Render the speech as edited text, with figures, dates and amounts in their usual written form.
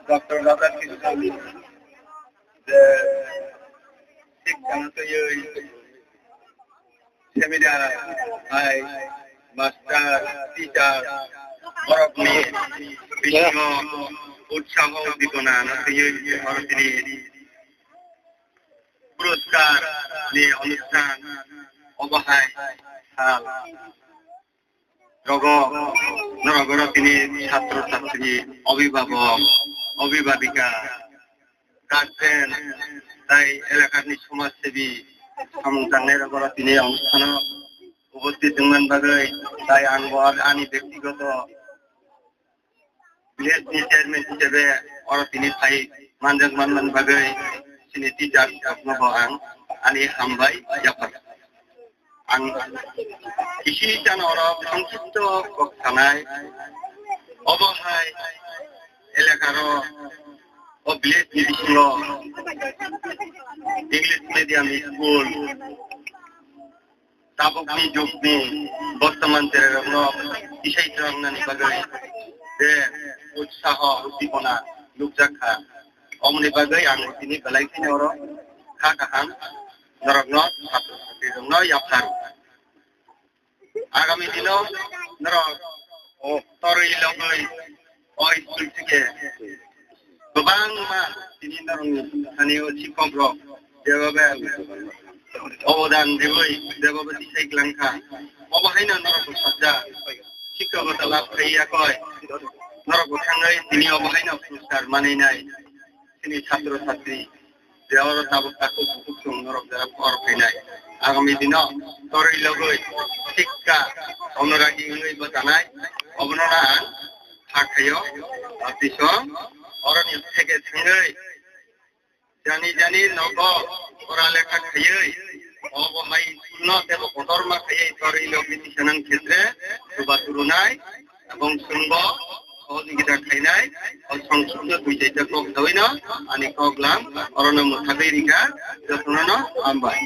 Dr. Dada Kiswami, the seminar, master, teacher, orang ni bismo utsah di kona, nanti orang ini পুরস্কার নিয়ে অনুষ্ঠান অবহায় সাল নরগর তিনি ছাত্রছাত্রী অভিভাবক অভিভাবিকা গার্জেন তাই এলাকার সমাজসেবী সামুদানের নরগর তিনি অনুষ্ঠান উপস্থিত হন বাগৈ তাই আনি ব্যক্তিগত ভিলেজ চেয়ারম্যান হিসেবে ওরা তিনি তাই মানমান বাগৈ sini tidak ngebohong ani hambai japat ang isi jan orang সংক্ষিপ্ত বক্তৃতায় অবহায় এলাকার ও ভিলেজ নিরিশল ইংলিশ মিডিয়াম স্কুল তাবকনি যুগনি বর্তমান তেরগ্ন ইসাই তরংনানি বাগৈ যে উৎসাহ উদ্দীপনা লুকজাখা omni bagai ang ini balai sini orang kakaham norokno satu dirungno yapar agami dino norok tori logai oi sultike babang ma ini norong ani chikom ro dewabe obodan dewabe disai klangka obahaina norok sajja শিক্ষকতা লাভ করিয়া কয় নরক থাঙ্গাই তিনি অবহাইনা পুরস্কার মানে নাই তিনি ছাত্রছাত্রী দেওয়ার তাবকাকে বহুত নরক দ্বারা পর ফেলাই আগামী দিন তরই লগৈ শিক্ষা অনুরাগী হই বানাই অবনরা থাকায় পিছন অরণ্য থেকে থাঙ্গাই জানি নগ পড়ালেখা খাইयै অবহাই শূন্য দেব কতর্মা খাইयै তরই লগৈ দিশানান ক্ষেত্রে সুবা তুরুনাই এবং শুনব সহযোগিতা খাইনাই সংক্ষিপ্ত দুইটা কক হই না আনি কগলাম অরণ্য মুথাবেরিকা যত্ন আমবাই